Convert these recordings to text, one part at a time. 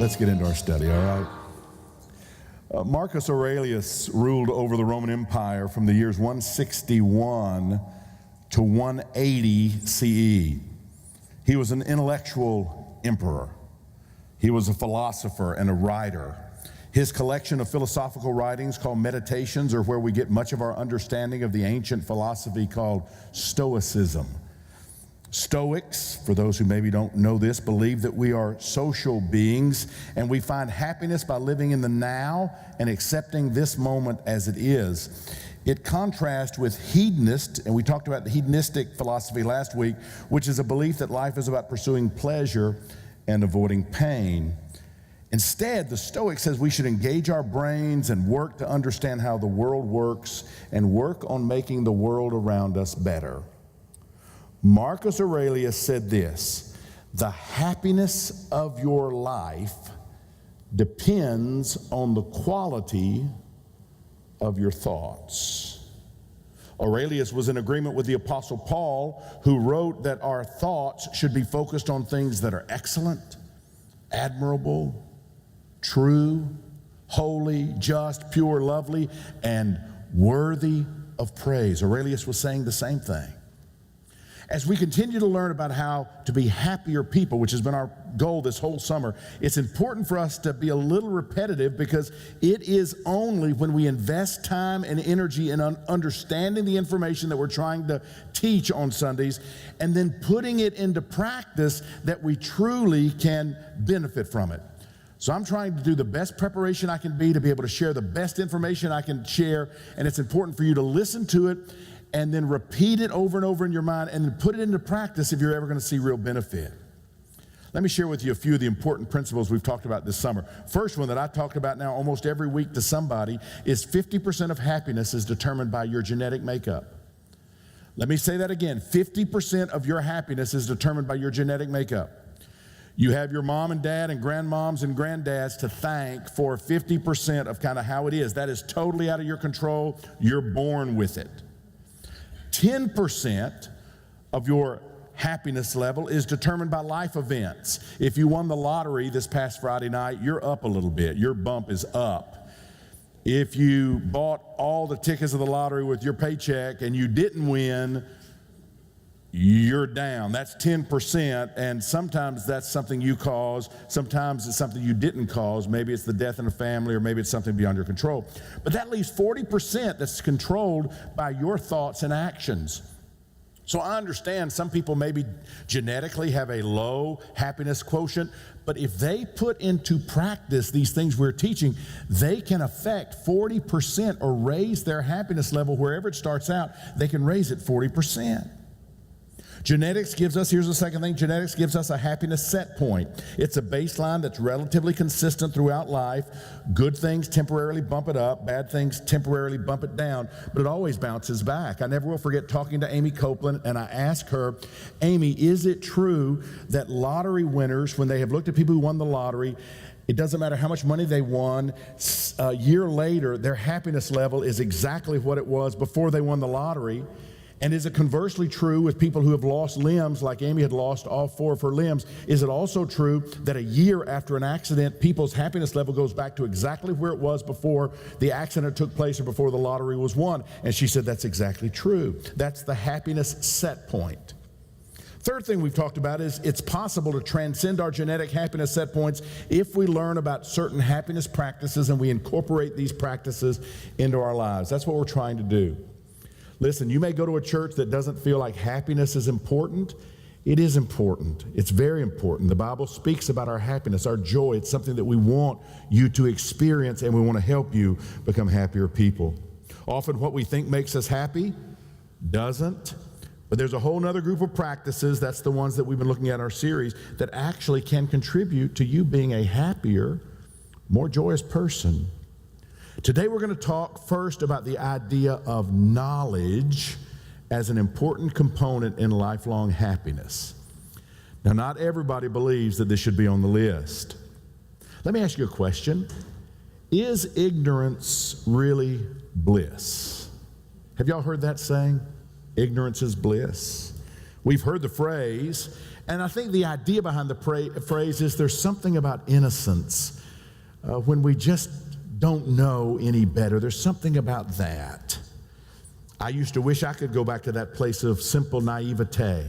Let's get into our study, all right? Marcus Aurelius ruled over the Roman Empire from the years 161 to 180 CE. He was an intellectual emperor. He was a philosopher and a writer. His collection of philosophical writings called Meditations are where we get much of our understanding of the ancient philosophy called Stoicism. Stoics, for those who maybe don't know this, believe that we are social beings and we find happiness by living in the now and accepting this moment as it is. It contrasts with hedonist, and we talked about the hedonistic philosophy last week, which is a belief that life is about pursuing pleasure and avoiding pain. Instead, the Stoic says we should engage our brains and work to understand how the world works and work on making the world around us better. Marcus Aurelius said this: the happiness of your life depends on the quality of your thoughts. Aurelius was in agreement with the Apostle Paul, who wrote that our thoughts should be focused on things that are excellent, admirable, true, holy, just, pure, lovely, and worthy of praise. Aurelius was saying the same thing. As we continue to learn about how to be happier people, which has been our goal this whole summer, it's important for us to be a little repetitive, because it is only when we invest time and energy in understanding the information that we're trying to teach on Sundays and then putting it into practice that we truly can benefit from it. So I'm trying to do the best preparation I can be to be able to share the best information I can share, and it's important for you to listen to it and then repeat it over and over in your mind and then put it into practice if you're ever going to see real benefit. Let me share with you a few of the important principles we've talked about this summer. First one that I talked about now almost every week to somebody is 50% of happiness is determined by your genetic makeup. Let me say that again. 50% of your happiness is determined by your genetic makeup. You have your mom and dad and grandmoms and granddads to thank for 50% of kind of how it is. That is totally out of your control. You're born with it. 10% of your happiness level is determined by life events. If you won the lottery this past Friday night, you're up a little bit. Your bump is up. If you bought all the tickets of the lottery with your paycheck and you didn't win, you're down. That's 10%, and sometimes that's something you caused. Sometimes it's something you didn't cause. Maybe it's the death in a family, or maybe it's something beyond your control. But that leaves 40% that's controlled by your thoughts and actions. So I understand some people maybe genetically have a low happiness quotient, but if they put into practice these things we're teaching, they can affect 40% or raise their happiness level wherever it starts out. They can raise it 40%. Genetics gives us, here's the second thing, genetics gives us a happiness set point. It's a baseline that's relatively consistent throughout life. Good things temporarily bump it up, bad things temporarily bump it down, but it always bounces back. I never will forget talking to Amy Copeland, and I asked her, Amy, is it true that lottery winners, when they have looked at people who won the lottery, it doesn't matter how much money they won, a year later, their happiness level is exactly what it was before they won the lottery? And is it conversely true with people who have lost limbs, like Amy had lost all 4 of her limbs? Is it also true that a year after an accident, people's happiness level goes back to exactly where it was before the accident took place or before the lottery was won? And she said that's exactly true. That's the happiness set point. Third thing we've talked about is it's possible to transcend our genetic happiness set points if we learn about certain happiness practices and we incorporate these practices into our lives. That's what we're trying to do. Listen, you may go to a church that doesn't feel like happiness is important. It is important. It's very important. The Bible speaks about our happiness, our joy. It's something that we want you to experience, and we want to help you become happier people. Often what we think makes us happy doesn't. But there's a whole other group of practices, that's the ones that we've been looking at in our series, that actually can contribute to you being a happier, more joyous person. Today we're going to talk first about the idea of knowledge as an important component in lifelong happiness. Now, not everybody believes that this should be on the list. Let me ask you a question. Is ignorance really bliss? Have y'all heard that saying? Ignorance is bliss. We've heard the phrase, And I think the idea behind the phrase is there's something about innocence when we just don't know any better. There's something about that. I used to wish I could go back to that place of simple naivete.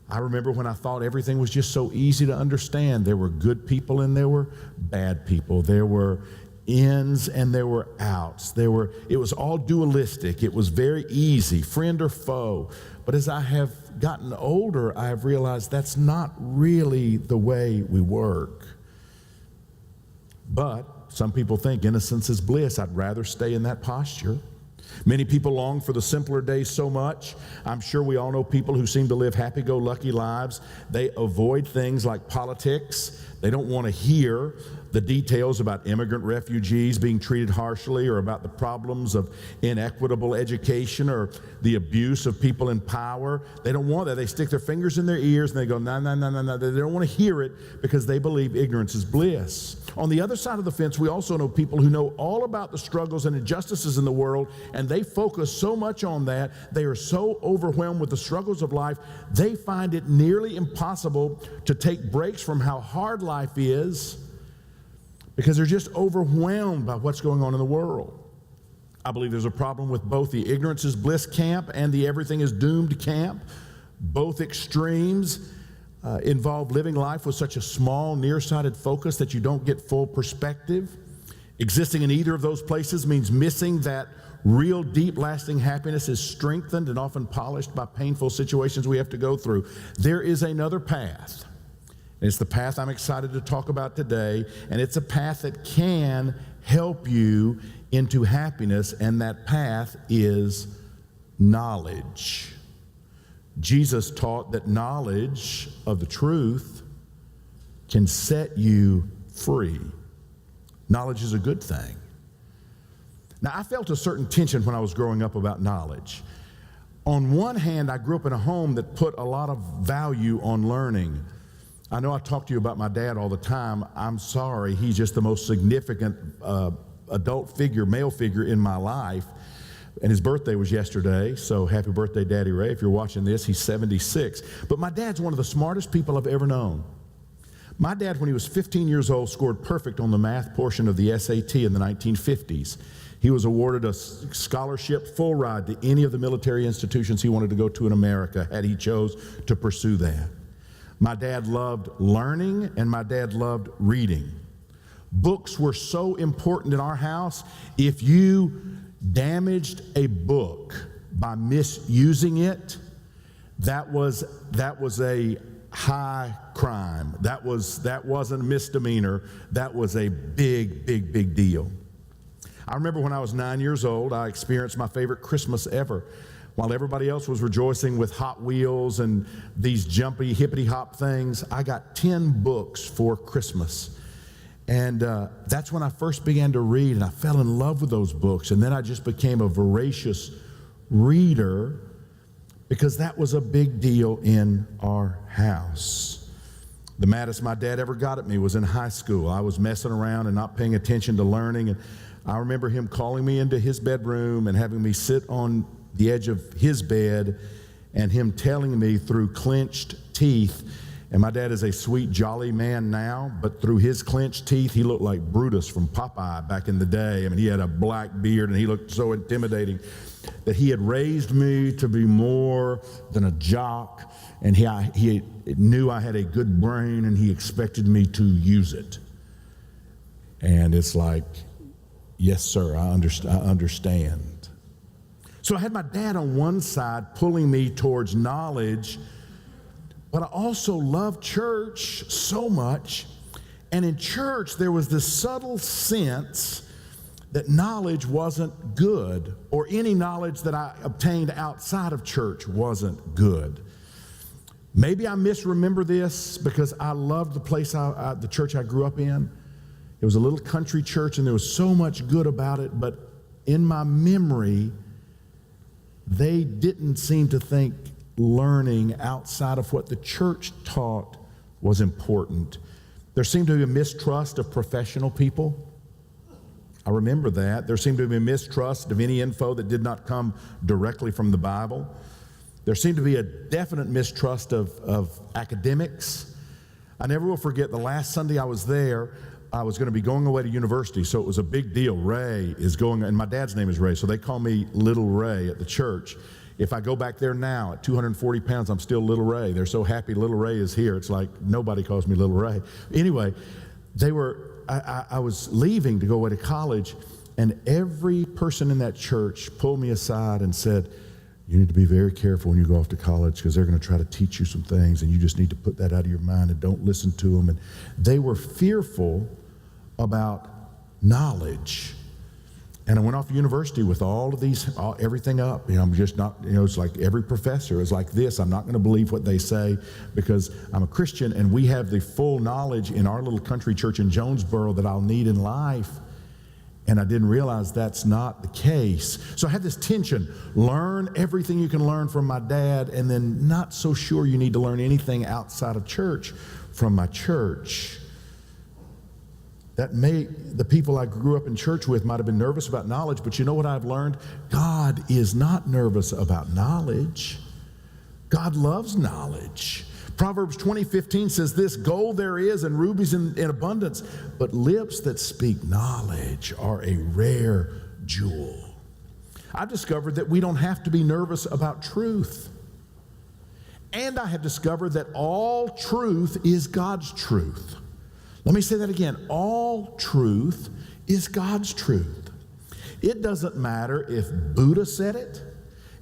I remember when I thought everything was just so easy to understand. There were good people and there were bad people. There were ins and there were outs. It was all dualistic. It was very easy, friend or foe. But as I have gotten older, I have realized that's not really the way we work. But some people think innocence is bliss. I'd rather stay in that posture. Many people long for the simpler days so much. I'm sure we all know people who seem to live happy-go-lucky lives. They avoid things like politics. They don't want to hear the details about immigrant refugees being treated harshly, or about the problems of inequitable education or the abuse of people in power. They don't want that. They stick their fingers in their ears and they go, no, no, no, no, no. They don't want to hear it because they believe ignorance is bliss. On the other side of the fence, we also know people who know all about the struggles and injustices in the world, and they focus so much on that. They are so overwhelmed with the struggles of life, they find it nearly impossible to take breaks from how hard life is, because they're just overwhelmed by what's going on in the world. I believe there's a problem with both the ignorance is bliss camp and the everything is doomed camp. Both extremes involve living life with such a small, nearsighted focus that you don't get full perspective. Existing in either of those places means missing that real, deep, lasting happiness is strengthened and often polished by painful situations we have to go through. There is another path. It's the path I'm excited to talk about today, and it's a path that can help you into happiness, and that path is knowledge. Jesus taught that knowledge of the truth can set you free. Knowledge is a good thing. Now, I felt a certain tension when I was growing up about knowledge. On one hand, I grew up in a home that put a lot of value on learning. I know I talk to you about my dad all the time. I'm sorry, he's just the most significant adult figure, male figure in my life. And his birthday was yesterday, so happy birthday, Daddy Ray. If you're watching this, he's 76. But my dad's one of the smartest people I've ever known. My dad, when he was 15 years old, scored perfect on the math portion of the SAT in the 1950s. He was awarded a scholarship, full ride to any of the military institutions he wanted to go to in America, had he chose to pursue that. My dad loved learning, and my dad loved reading. Books were so important in our house. If you damaged a book by misusing it, that was a high crime. That wasn't a misdemeanor. That was a big, big, big deal. I remember when I was 9 years old, I experienced my favorite Christmas ever. While everybody else was rejoicing with Hot Wheels and these jumpy, hippity-hop things, I got 10 books for Christmas. And that's when I first began to read, and I fell in love with those books. And then I just became a voracious reader because that was a big deal in our house. The maddest my dad ever got at me was in high school. I was messing around and not paying attention to learning. And I remember him calling me into his bedroom and having me sit on the edge of his bed, and him telling me through clenched teeth, and my dad is a sweet, jolly man now, but through his clenched teeth, he looked like Brutus from Popeye back in the day. I mean, he had a black beard, and he looked so intimidating, that he had raised me to be more than a jock, and he knew I had a good brain, and he expected me to use it. And it's like, yes, sir, I understand. So I had my dad on one side pulling me towards knowledge, but I also loved church so much. And in church, there was this subtle sense that knowledge wasn't good, or any knowledge that I obtained outside of church wasn't good. Maybe I misremember this because I loved the place, the church I grew up in. It was a little country church, and there was so much good about it, but in my memory, they didn't seem to think learning outside of what the church taught was important. There seemed to be a mistrust of professional people. I remember that. There seemed to be a mistrust of any info that did not come directly from the Bible. There seemed to be a definite mistrust of academics. I never will forget the last Sunday I was there, I was going to be going away to university, so it was a big deal. Ray is going, and my dad's name is Ray, so they call me Little Ray at the church. If I go back there now at 240 pounds, I'm still Little Ray. They're so happy Little Ray is here. It's like nobody calls me Little Ray. Anyway, I was leaving to go away to college, and every person in that church pulled me aside and said, you need to be very careful when you go off to college because they're going to try to teach you some things, and you just need to put that out of your mind and don't listen to them. And they were fearful about knowledge. And I went off to university with all of these, everything up. I'm just not, it's like every professor is like this. I'm not going to believe what they say because I'm a Christian and we have the full knowledge in our little country church in Jonesboro that I'll need in life. And I didn't realize that's not the case. So I had this tension. Learn everything you can learn from my dad, and then not so sure you need to learn anything outside of church from my church. The people I grew up in church with might have been nervous about knowledge, but you know what I've learned? God is not nervous about knowledge. God loves knowledge. Proverbs 20:15 says this, gold there is and rubies in abundance, but lips that speak knowledge are a rare jewel. I've discovered that we don't have to be nervous about truth. And I have discovered that all truth is God's truth. Let me say that again. All truth is God's truth. It doesn't matter if Buddha said it.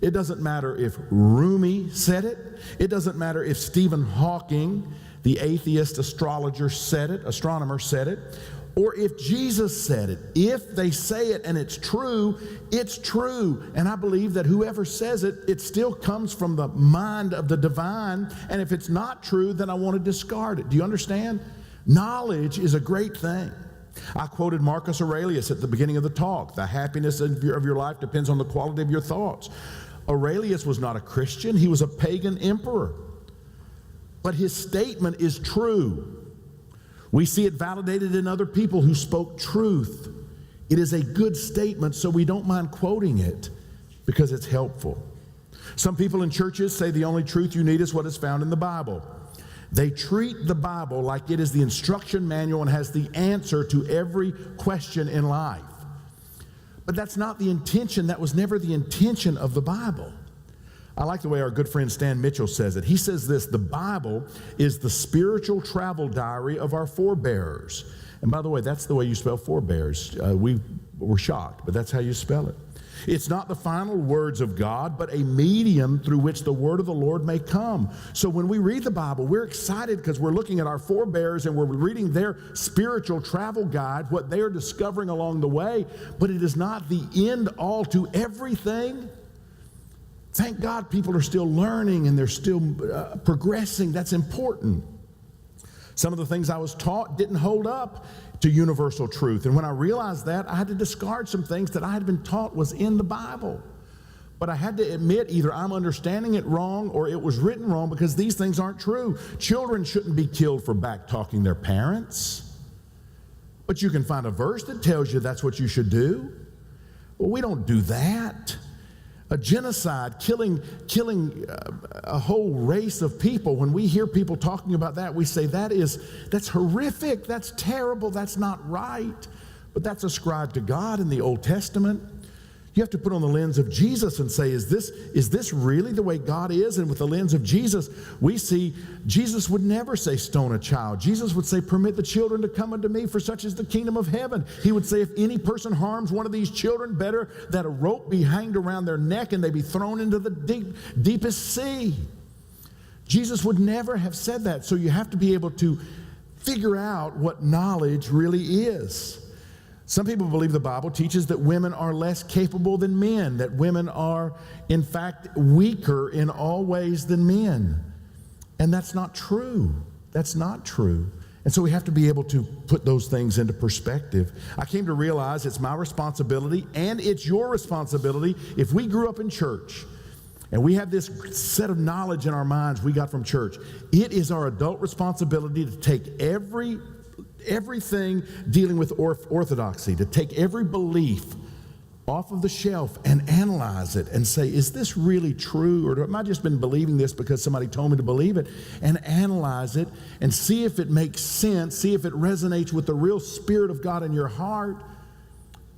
It doesn't matter if Rumi said it. It doesn't matter if Stephen Hawking, the atheist astronomer, said it, or if Jesus said it. If they say it and it's true, it's true. And I believe that whoever says it, it still comes from the mind of the divine. And if it's not true, then I want to discard it. Do you understand? Knowledge is a great thing. I quoted Marcus Aurelius at the beginning of the talk. The happiness of your life depends on the quality of your thoughts. Aurelius was not a Christian. He was a pagan emperor. But his statement is true. We see it validated in other people who spoke truth. It is a good statement, so we don't mind quoting it because it's helpful. Some people in churches say the only truth you need is what is found in the Bible. They treat the Bible like it is the instruction manual and has the answer to every question in life. But that's not the intention. That was never the intention of the Bible. I like the way our good friend Stan Mitchell says it. He says this, the Bible is the spiritual travel diary of our forebears. And by the way, that's the way you spell forebears. We were shocked, but that's how you spell it. It's not the final words of God, but a medium through which the word of the Lord may come. So when we read the Bible, we're excited because we're looking at our forebears and we're reading their spiritual travel guide, what they are discovering along the way, but it is not the end all to everything. Thank God people are still learning and they're still progressing. That's important. Some of the things I was taught didn't hold up to universal truth. And when I realized that, I had to discard some things that I had been taught was in the Bible. But I had to admit either I'm understanding it wrong or it was written wrong because these things aren't true. Children shouldn't be killed for back-talking their parents. But you can find a verse that tells you that's what you should do. Well, we don't do that. A genocide, killing a whole race of people. When we hear people talking about that, we say that's horrific, that's terrible, that's not right. But that's ascribed to God in the Old Testament. You have to put on the lens of Jesus and say, is this really the way God is? And with the lens of Jesus, we see Jesus would never say stone a child. Jesus would say, permit the children to come unto me, for such is the kingdom of heaven. He would say, if any person harms one of these children, better that a rope be hanged around their neck and they be thrown into the deepest sea. Jesus would never have said that. So you have to be able to figure out what knowledge really is. Some people believe the Bible teaches that women are less capable than men, that women are, in fact, weaker in all ways than men. And that's not true. That's not true. And so we have to be able to put those things into perspective. I came to realize it's my responsibility and it's your responsibility. If we grew up in church and we have this set of knowledge in our minds we got from church, it is our adult responsibility to take everything dealing with orthodoxy, to take every belief off of the shelf and analyze it and say, is this really true? Or am I just been believing this because somebody told me to believe it? And analyze it and see if it makes sense, see if it resonates with the real Spirit of God in your heart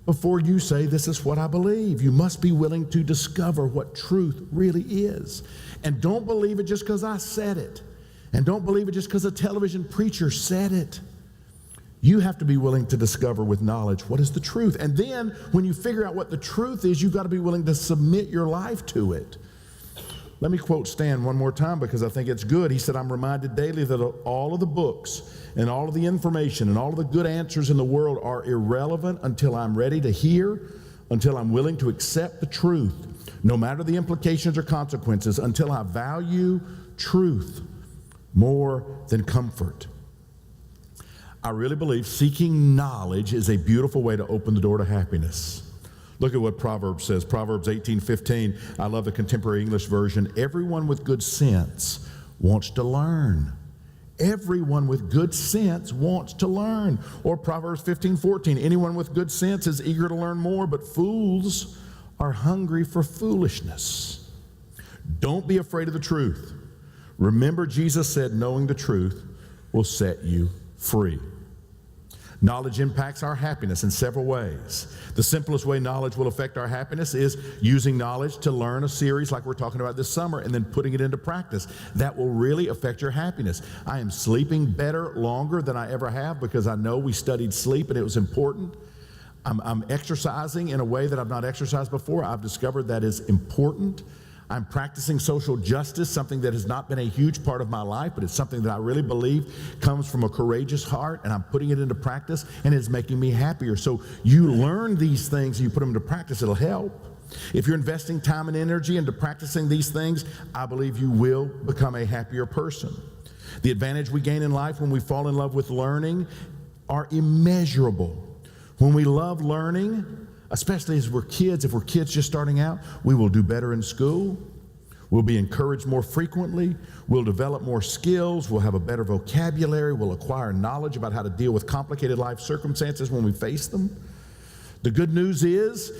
before you say, this is what I believe. You must be willing to discover what truth really is. And don't believe it just because I said it. And don't believe it just because a television preacher said it. You have to be willing to discover with knowledge what is the truth. And then when you figure out what the truth is, you've got to be willing to submit your life to it. Let me quote Stan one more time because I think it's good. He said, I'm reminded daily that all of the books and all of the information and all of the good answers in the world are irrelevant until I'm ready to hear, until I'm willing to accept the truth, no matter the implications or consequences, until I value truth more than comfort. I really believe seeking knowledge is a beautiful way to open the door to happiness. Look at what Proverbs says. Proverbs 18:15. I love the contemporary English version. Everyone with good sense wants to learn. Everyone with good sense wants to learn. Or Proverbs 15:14. Anyone with good sense is eager to learn more, but fools are hungry for foolishness. Don't be afraid of the truth. Remember, Jesus said, knowing the truth will set you free. Knowledge impacts our happiness in several ways. The simplest way knowledge will affect our happiness is using knowledge to learn a series like we're talking about this summer and then putting it into practice. That will really affect your happiness. I am sleeping better longer than I ever have because I know we studied sleep and it was important. I'm exercising in a way that I've not exercised before. I've discovered that is important. I'm practicing social justice, something that has not been a huge part of my life, but it's something that I really believe comes from a courageous heart, and I'm putting it into practice, and it's making me happier. So you learn these things, and you put them into practice, it'll help. If you're investing time and energy into practicing these things, I believe you will become a happier person. The advantage we gain in life when we fall in love with learning are immeasurable. When we love learning, especially as we're kids, if we're kids just starting out, we will do better in school. We'll be encouraged more frequently. We'll develop more skills. We'll have a better vocabulary. We'll acquire knowledge about how to deal with complicated life circumstances when we face them. The good news is,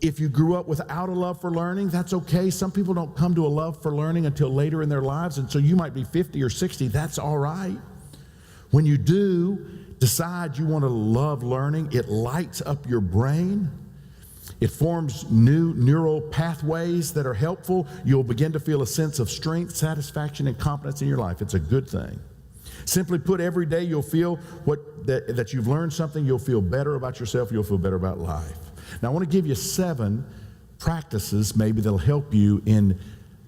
if you grew up without a love for learning, that's okay. Some people don't come to a love for learning until later in their lives, and so you might be 50 or 60. That's all right. When you do decide you want to love learning, it lights up your brain. It forms new neural pathways that are helpful. You'll begin to feel a sense of strength, satisfaction, and confidence in your life. It's a good thing. Simply put, every day you'll feel that you've learned something. You'll feel better about yourself. You'll feel better about life. Now, I want to give you 7 practices maybe that'll help you in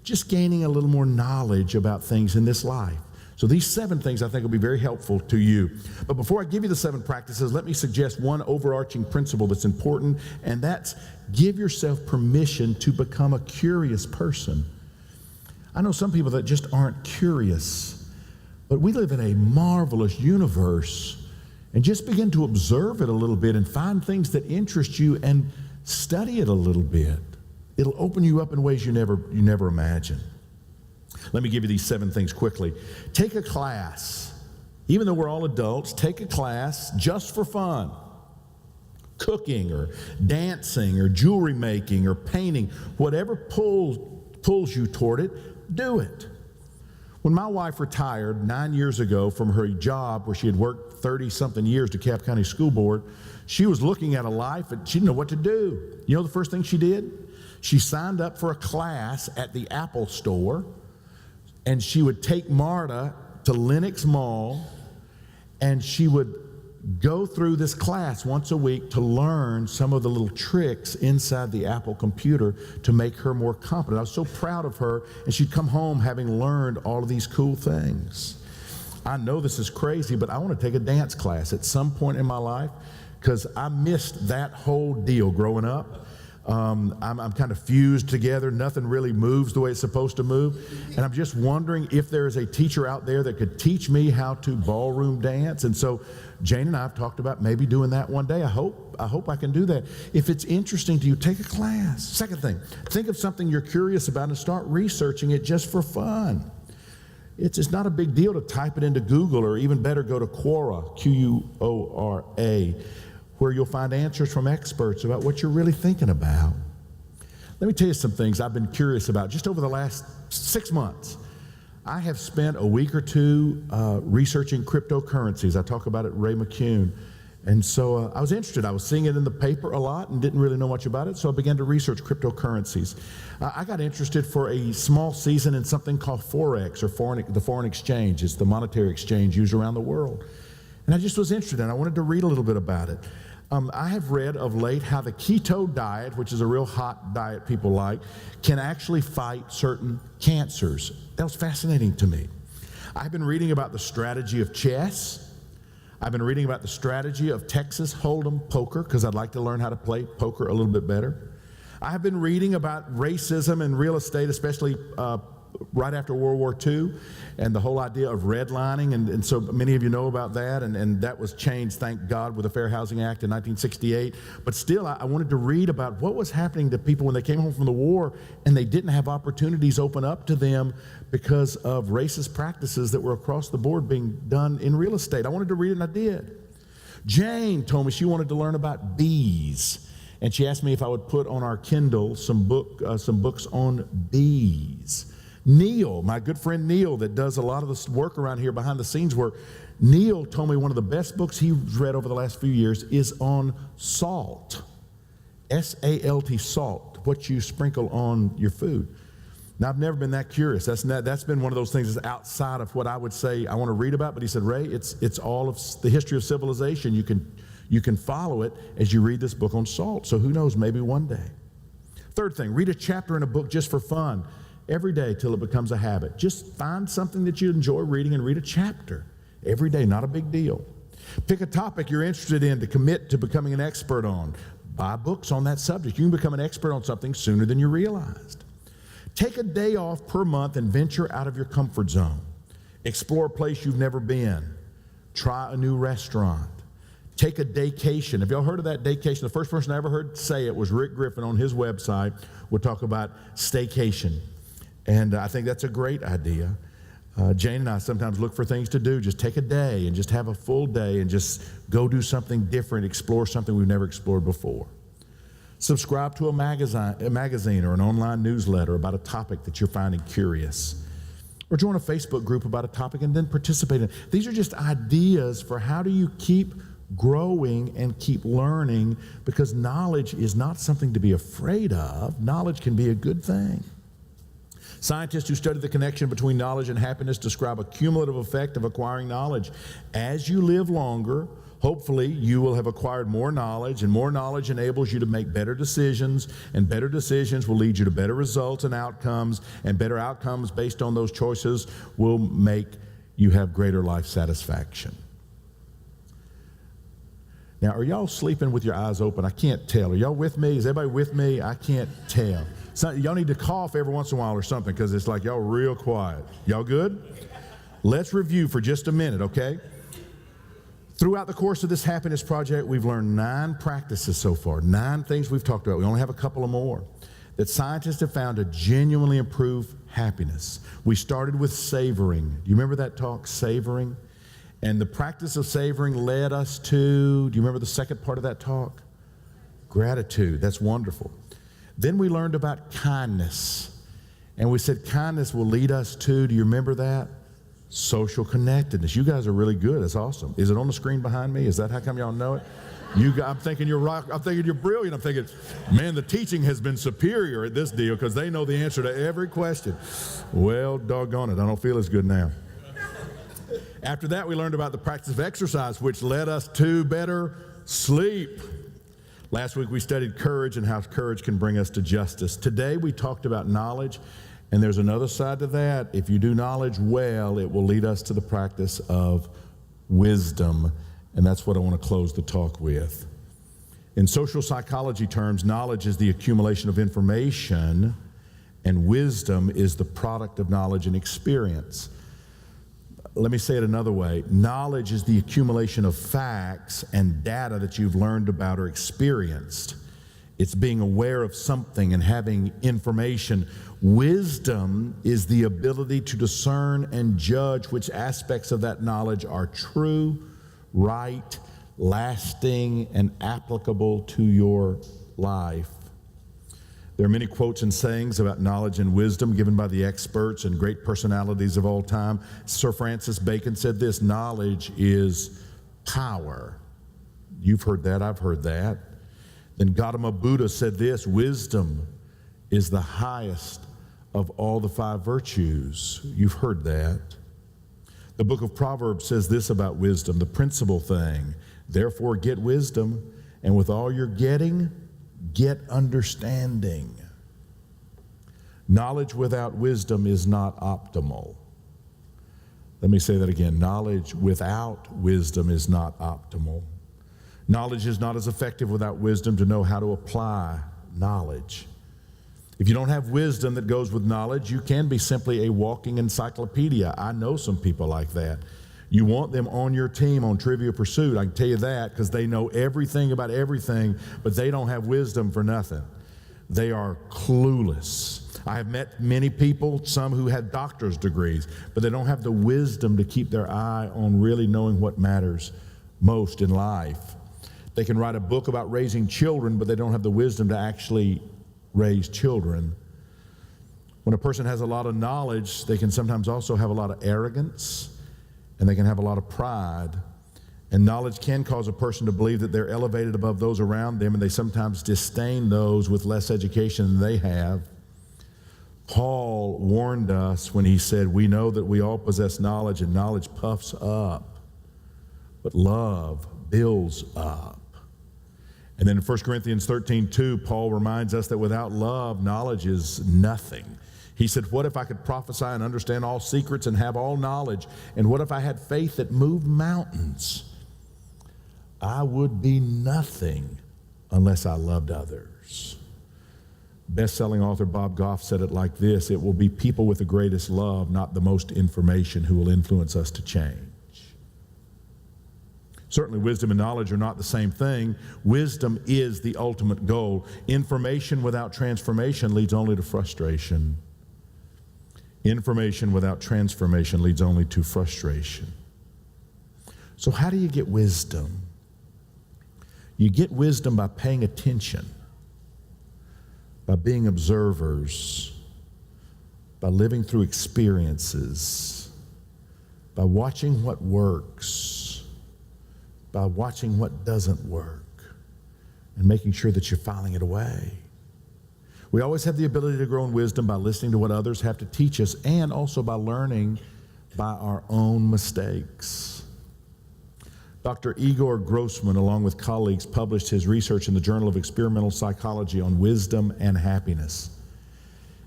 just gaining a little more knowledge about things in this life. So these 7 things I think will be very helpful to you. But before I give you the 7 practices, let me suggest one overarching principle that's important, and that's give yourself permission to become a curious person. I know some people that just aren't curious, but we live in a marvelous universe, and just begin to observe it a little bit and find things that interest you and study it a little bit. It'll open you up in ways you never imagined. Let me give you these 7 things quickly. Take a class. Even though we're all adults, take a class just for fun. Cooking or dancing or jewelry making or painting. Whatever pulls you toward it, do it. When my wife retired 9 years ago from her job where she had worked 30-something years to DeKalb County School Board, she was looking at a life and she didn't know what to do. You know the first thing she did? She signed up for a class at the Apple store. And she would take Marta to Lenox Mall, and she would go through this class once a week to learn some of the little tricks inside the Apple computer to make her more competent. I was so proud of her, and she'd come home having learned all of these cool things. I know this is crazy, but I want to take a dance class at some point in my life because I missed that whole deal growing up. I'm kind of fused together. Nothing really moves the way it's supposed to move. And I'm just wondering if there's a teacher out there that could teach me how to ballroom dance. And so Jane and I have talked about maybe doing that one day. I hope I can do that. If it's interesting to you, take a class. Second thing, think of something you're curious about and start researching it just for fun. It's not a big deal to type it into Google, or even better, go to Quora, Quora. where you'll find answers from experts about what you're really thinking about. Let me tell you some things I've been curious about just over the last 6 months. I have spent a week or two researching cryptocurrencies. I talk about it at Ray McCune. And so I was interested. I was seeing it in the paper a lot and didn't really know much about it, so I began to research cryptocurrencies. I got interested for a small season in something called Forex, or the foreign exchange. It's the monetary exchange used around the world. And I just was interested, and I wanted to read a little bit about it. I have read of late how the keto diet, which is a real hot diet people like, can actually fight certain cancers. That was fascinating to me. I've been reading about the strategy of chess. I've been reading about the strategy of Texas Hold'em poker because I'd like to learn how to play poker a little bit better. I have been reading about racism in real estate, especially right after World War II, and the whole idea of redlining, and so many of you know about that, and that was changed, thank God, with the Fair Housing Act in 1968. But still, I wanted to read about what was happening to people when they came home from the war and they didn't have opportunities open up to them because of racist practices that were across the board being done in real estate. I wanted to read it, and I did. Jane told me she wanted to learn about bees, and she asked me if I would put on our Kindle some books on bees. Neil, my good friend Neil, that does a lot of this work around here, behind the scenes work, Neil told me one of the best books he's read over the last few years is on salt. S-A-L-T, salt, what you sprinkle on your food. Now, I've never been that curious. That's been one of those things that's outside of what I would say I want to read about, but he said, Ray, it's all of the history of civilization. You can follow it as you read this book on salt. So who knows, maybe one day. Third thing, read a chapter in a book just for fun. Every day till it becomes a habit. Just find something that you enjoy reading and read a chapter every day, not a big deal. Pick a topic you're interested in to commit to becoming an expert on. Buy books on that subject. You can become an expert on something sooner than you realized. Take a day off per month and venture out of your comfort zone. Explore a place you've never been. Try a new restaurant. Take a daycation. Have y'all heard of that daycation? The first person I ever heard say it was Rick Griffin on his website. We'll talk about staycation. And I think that's a great idea. Jane and I sometimes look for things to do. Just take a day and just have a full day and just go do something different, explore something we've never explored before. Subscribe to a magazine or an online newsletter about a topic that you're finding curious. Or join a Facebook group about a topic and then participate in it. These are just ideas for how do you keep growing and keep learning, because knowledge is not something to be afraid of. Knowledge can be a good thing. Scientists who study the connection between knowledge and happiness describe a cumulative effect of acquiring knowledge. As you live longer, hopefully you will have acquired more knowledge, and more knowledge enables you to make better decisions, and better decisions will lead you to better results and better outcomes based on those choices will make you have greater life satisfaction. Now, are y'all sleeping with your eyes open? I can't tell. Are y'all with me? Is everybody with me? I can't tell. Y'all need to cough every once in a while or something, because it's like y'all real quiet. Y'all good? Let's review for just a minute, okay? Throughout the course of this happiness project, we've learned 9 practices so far, 9 things we've talked about. We only have a couple of more that scientists have found to genuinely improve happiness. We started with savoring. Do you remember that talk, savoring? And the practice of savoring led us to, do you remember the second part of that talk? Gratitude. That's wonderful. Then we learned about kindness. And we said kindness will lead us to, do you remember that? Social connectedness. You guys are really good. That's awesome. Is it on the screen behind me? Is that how come y'all know it? I'm thinking you're rock. I'm thinking you're brilliant. I'm thinking, man, the teaching has been superior at this deal because they know the answer to every question. Well, doggone it. I don't feel as good now. After that, we learned about the practice of exercise, which led us to better sleep. Last week, we studied courage and how courage can bring us to justice. Today, we talked about knowledge, and there's another side to that. If you do knowledge well, it will lead us to the practice of wisdom, and that's what I want to close the talk with. In social psychology terms, knowledge is the accumulation of information, and wisdom is the product of knowledge and experience. Let me say it another way. Knowledge is the accumulation of facts and data that you've learned about or experienced. It's being aware of something and having information. Wisdom is the ability to discern and judge which aspects of that knowledge are true, right, lasting and applicable to your life. There are many quotes and sayings about knowledge and wisdom given by the experts and great personalities of all time. Sir Francis Bacon said this: knowledge is power. You've heard that, I've heard that. Then Gautama Buddha said this: wisdom is the highest of all the 5 virtues. You've heard that. The book of Proverbs says this about wisdom: the principal thing, therefore get wisdom, and with all you're getting, get understanding. Knowledge without wisdom is not optimal. Let me say that again. Knowledge without wisdom is not optimal. Knowledge is not as effective without wisdom to know how to apply knowledge. If you don't have wisdom that goes with knowledge, you can be simply a walking encyclopedia. I know some people like that. You want them on your team on Trivia Pursuit. I can tell you that, because they know everything about everything, but they don't have wisdom for nothing. They are clueless. I have met many people, some who have doctor's degrees, but they don't have the wisdom to keep their eye on really knowing what matters most in life. They can write a book about raising children, but they don't have the wisdom to actually raise children. When a person has a lot of knowledge, they can sometimes also have a lot of arrogance, and they can have a lot of pride. And knowledge can cause a person to believe that they're elevated above those around them, and they sometimes disdain those with less education than they have. Paul warned us when he said, we know that we all possess knowledge, and knowledge puffs up, but love builds up. And then in 1 Corinthians 13:2, Paul reminds us that without love, knowledge is nothing. He said, what if I could prophesy and understand all secrets and have all knowledge? And what if I had faith that moved mountains? I would be nothing unless I loved others. Best-selling author Bob Goff said it like this: it will be people with the greatest love, not the most information, who will influence us to change. Certainly, wisdom and knowledge are not the same thing. Wisdom is the ultimate goal. Information without transformation leads only to frustration. Information without transformation leads only to frustration. So how do you get wisdom? You get wisdom by paying attention, by being observers, by living through experiences, by watching what works, by watching what doesn't work, and making sure that you're filing it away. We always have the ability to grow in wisdom by listening to what others have to teach us, and also by learning by our own mistakes. Dr. Igor Grossman, along with colleagues, published his research in the Journal of Experimental Psychology on wisdom and happiness.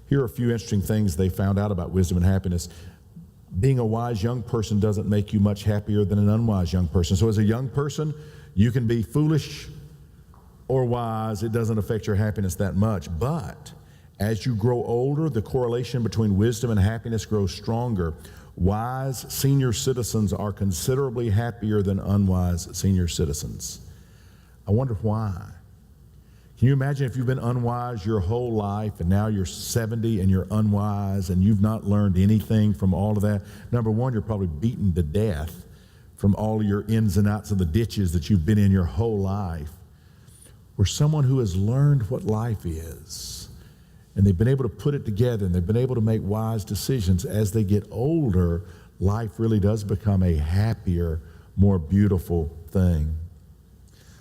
Here are a few interesting things they found out about wisdom and happiness. Being a wise young person doesn't make you much happier than an unwise young person. So as a young person, you can be foolish or wise. It doesn't affect your happiness that much. But as you grow older, the correlation between wisdom and happiness grows stronger. Wise senior citizens are considerably happier than unwise senior citizens. I wonder why. Can you imagine if you've been unwise your whole life and now you're 70 and you're unwise and you've not learned anything from all of that? Number one, you're probably beaten to death from all of your ins and outs of the ditches that you've been in your whole life. Or someone who has learned what life is, and they've been able to put it together, and they've been able to make wise decisions. As they get older, life really does become a happier, more beautiful thing.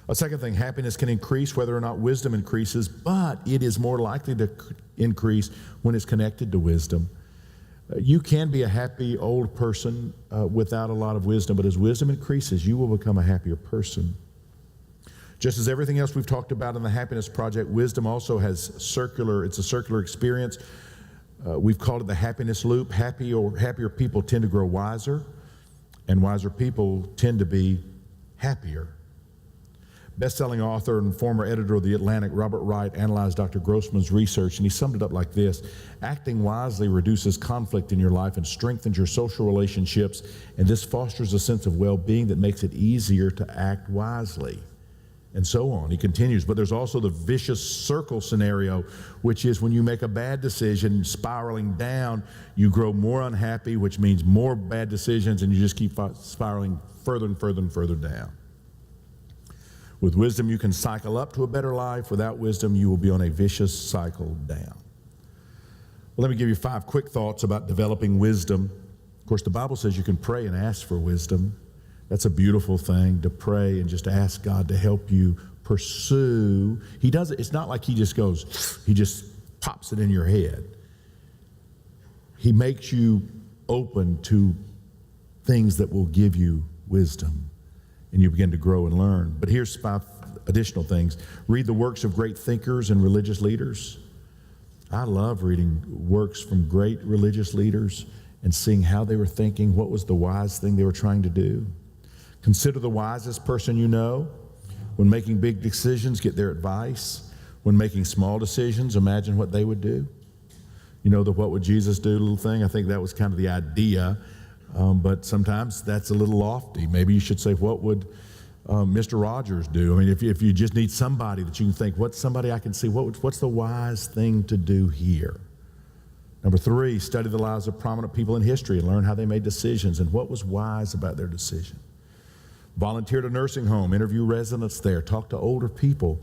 A second thing, happiness can increase whether or not wisdom increases, but it is more likely to increase when it's connected to wisdom. You can be a happy old person without a lot of wisdom, but as wisdom increases, you will become a happier person. Just as everything else we've talked about in the Happiness Project, wisdom also has it's a circular experience. We've called it the happiness loop. Happier people tend to grow wiser, and wiser people tend to be happier. Best-selling author and former editor of The Atlantic, Robert Wright, analyzed Dr. Grossman's research, and he summed it up like this: acting wisely reduces conflict in your life and strengthens your social relationships, and this fosters a sense of well-being that makes it easier to act wisely. And so on. He continues, but there's also the vicious circle scenario, which is when you make a bad decision, spiraling down, you grow more unhappy, which means more bad decisions, and you just keep spiraling further and further and further down. With wisdom, you can cycle up to a better life. Without wisdom, you will be on a vicious cycle down. Well, let me give you 5 quick thoughts about developing wisdom. Of course, the Bible says you can pray and ask for wisdom. That's a beautiful thing, to pray and just ask God to help you pursue. He does it. It's not like he just pops it in your head. He makes you open to things that will give you wisdom, and you begin to grow and learn. But here's 5 additional things. Read the works of great thinkers and religious leaders. I love reading works from great religious leaders and seeing how they were thinking, what was the wise thing they were trying to do. Consider the wisest person you know. When making big decisions, get their advice. When making small decisions, imagine what they would do. You know the what would Jesus do little thing? I think that was kind of the idea, but sometimes that's a little lofty. Maybe you should say, what would Mr. Rogers do? I mean, if you just need somebody that you can think, what's somebody I can see? What's the wise thing to do here? Number 3, study the lives of prominent people in history and learn how they made decisions and what was wise about their decision. Volunteer at a nursing home, interview residents there, talk to older people,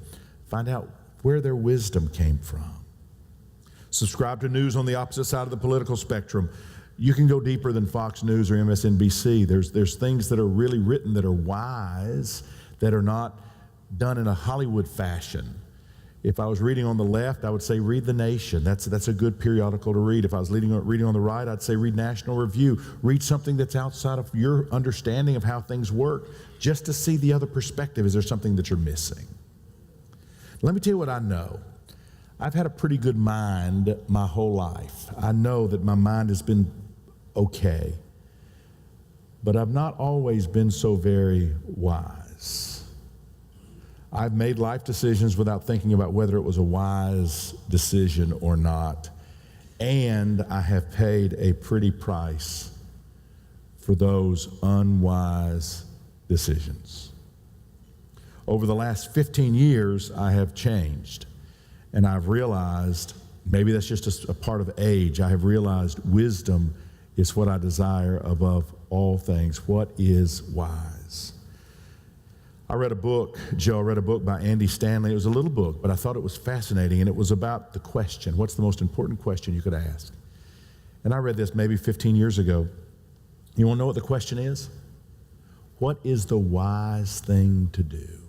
find out where their wisdom came from. Subscribe to news on the opposite side of the political spectrum. You can go deeper than Fox News or MSNBC. There's things that are really written that are wise, that are not done in a Hollywood fashion. If I was reading on the left, I would say read The Nation. That's a good periodical to read. If I was reading on the right, I'd say read National Review. Read something that's outside of your understanding of how things work, just to see the other perspective. Is there something that you're missing? Let me tell you what I know. I've had a pretty good mind my whole life. I know that my mind has been okay, but I've not always been so very wise. I've made life decisions without thinking about whether it was a wise decision or not, and I have paid a pretty price for those unwise decisions. Over the last 15 years, I have changed. And I've realized, maybe that's just a part of age, I have realized wisdom is what I desire above all things. What is wise? I read a book by Andy Stanley. It was a little book, but I thought it was fascinating, and it was about the question, what's the most important question you could ask? And I read this maybe 15 years ago. You want to know what the question is? What is the wise thing to do?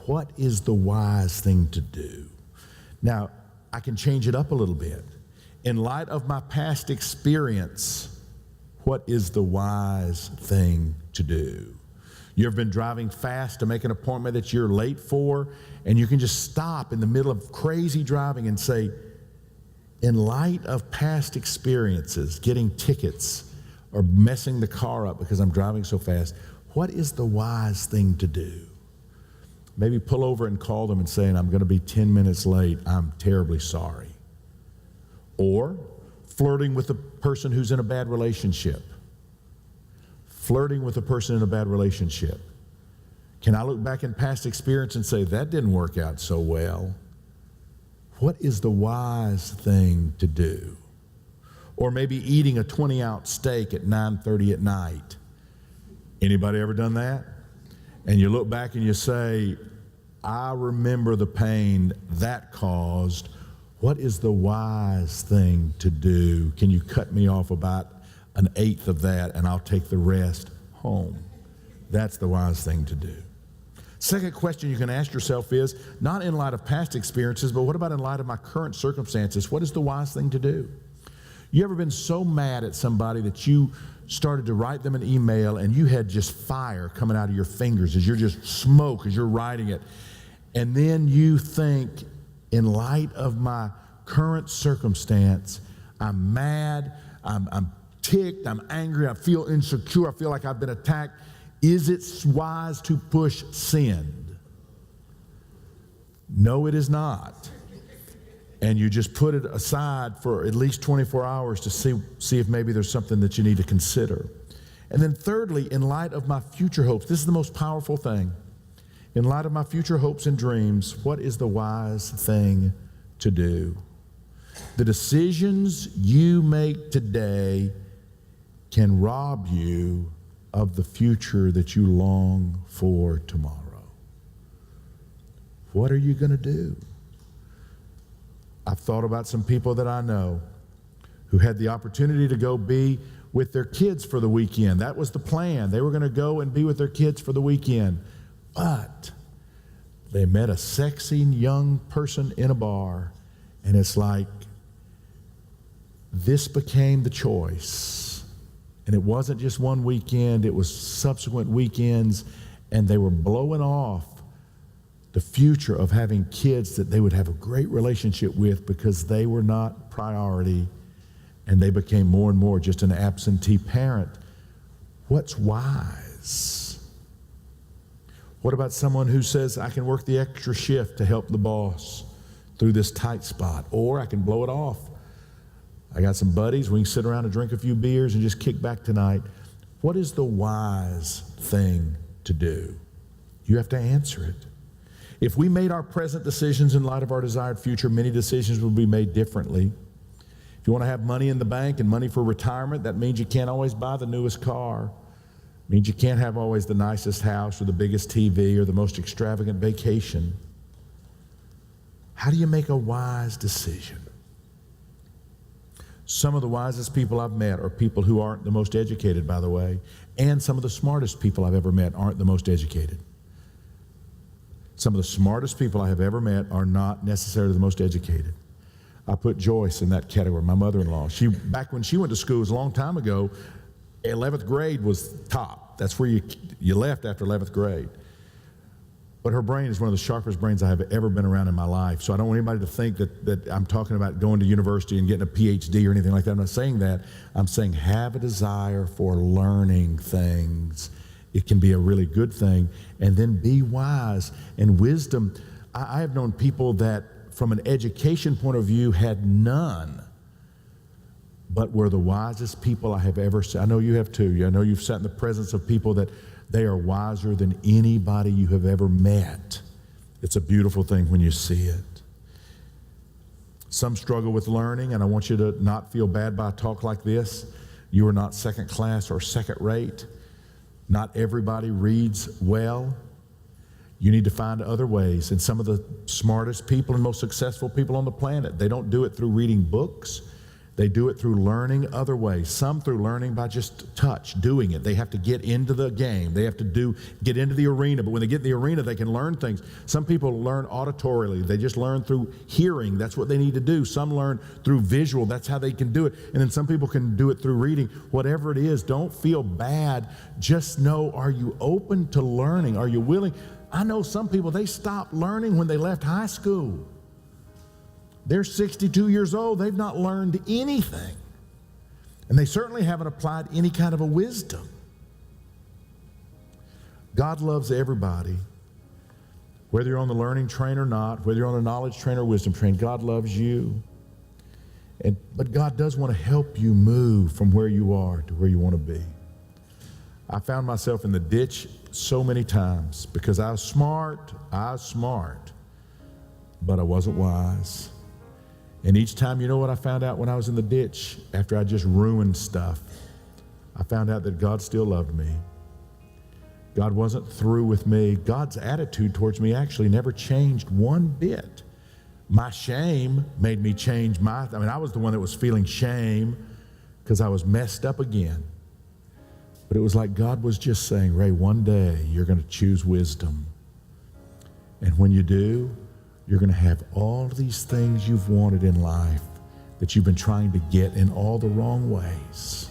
What is the wise thing to do? Now, I can change it up a little bit. In light of my past experience, what is the wise thing to do? You ever been driving fast to make an appointment that you're late for, and you can just stop in the middle of crazy driving and say, in light of past experiences, getting tickets or messing the car up because I'm driving so fast, what is the wise thing to do? Maybe pull over and call them and say, I'm going to be 10 minutes late. I'm terribly sorry. Or flirting with a person who's in a bad relationship. Flirting with a person in a bad relationship. Can I look back in past experience and say, that didn't work out so well? What is the wise thing to do? Or maybe eating a 20-ounce steak at 9:30 at night. Anybody ever done that? And you look back and you say, I remember the pain that caused. What is the wise thing to do? Can you cut me off about 1/8 of that and I'll take the rest home? That's the wise thing to do. Second question you can ask yourself is, not in light of past experiences, but what about in light of my current circumstances? What is the wise thing to do? You ever been so mad at somebody that you started to write them an email and you had just fire coming out of your fingers as you're just smoke as you're writing it, and then you think, in light of my current circumstance, I'm mad, I'm ticked, I'm angry, I feel insecure, I feel like I've been attacked. Is it wise to push send? No, it is not. And you just put it aside for at least 24 hours to see if maybe there's something that you need to consider. And then thirdly, in light of my future hopes, this is the most powerful thing. In light of my future hopes and dreams, what is the wise thing to do? The decisions you make today can rob you of the future that you long for tomorrow. What are you going to do? I've thought about some people that I know who had the opportunity to go be with their kids for the weekend. That was the plan. They were going to go and be with their kids for the weekend. But they met a sexy young person in a bar, and it's like this became the choice. And it wasn't just one weekend, it was subsequent weekends, and they were blowing off the future of having kids that they would have a great relationship with because they were not priority, and they became more and more just an absentee parent. What's wise? What about someone who says, I can work the extra shift to help the boss through this tight spot, or I can blow it off. I got some buddies, we can sit around and drink a few beers and just kick back tonight. What is the wise thing to do? You have to answer it. If we made our present decisions in light of our desired future, many decisions will be made differently. If you want to have money in the bank and money for retirement, that means you can't always buy the newest car. It means you can't have always the nicest house or the biggest TV or the most extravagant vacation. How do you make a wise decision? Some of the wisest people I've met are people who aren't the most educated, by the way, and some of the smartest people I've ever met aren't the most educated. Some of the smartest people I have ever met are not necessarily the most educated. I put Joyce in that category, my mother-in-law. Back when she went to school, it was a long time ago, 11th grade was top. That's where you left after 11th grade. But her brain is one of the sharpest brains I have ever been around in my life. So I don't want anybody to think that I'm talking about going to university and getting a PhD or anything like that. I'm not saying that. I'm saying have a desire for learning things. It can be a really good thing. And then be wise. And wisdom, I have known people that from an education point of view had none, but were the wisest people I have ever seen. I know you have too. I know you've sat in the presence of people that they are wiser than anybody you have ever met. It's a beautiful thing when you see it. Some struggle with learning, and I want you to not feel bad by a talk like this. You are not second class or second rate. Not everybody reads well. You need to find other ways. And some of the smartest people and most successful people on the planet, they don't do it through reading books. They do it through learning other ways. Some through learning by just touch, doing it. They have to get into the game. They have to get into the arena. But when they get in the arena, they can learn things. Some people learn auditorily. They just learn through hearing. That's what they need to do. Some learn through visual. That's how they can do it. And then some people can do it through reading. Whatever it is, don't feel bad. Just know, are you open to learning? Are you willing? I know some people, they stopped learning when they left high school. They're 62 years old. They've not learned anything. And they certainly haven't applied any kind of a wisdom. God loves everybody. Whether you're on the learning train or not, whether you're on the knowledge train or wisdom train, God loves you. But God does want to help you move from where you are to where you want to be. I found myself in the ditch so many times because I was smart, but I wasn't wise. And each time, you know what I found out when I was in the ditch, after I just ruined stuff, I found out that God still loved me. God wasn't through with me. God's attitude towards me actually never changed one bit. My shame made me change I was the one that was feeling shame because I was messed up again. But it was like God was just saying, Ray, one day you're going to choose wisdom. And when you do, you're going to have all these things you've wanted in life that you've been trying to get in all the wrong ways.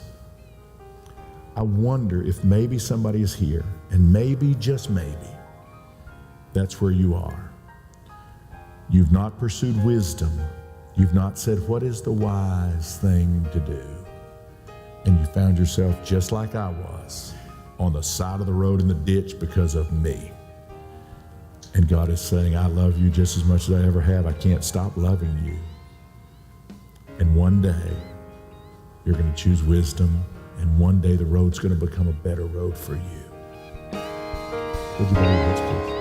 I wonder if maybe somebody is here, and maybe, just maybe, that's where you are. You've not pursued wisdom. You've not said, what is the wise thing to do? And you found yourself just like I was, on the side of the road in the ditch because of me. And God is saying, I love you just as much as I ever have. I can't stop loving you. And one day, you're going to choose wisdom, and one day the road's going to become a better road for you. Would you bow your heads, please?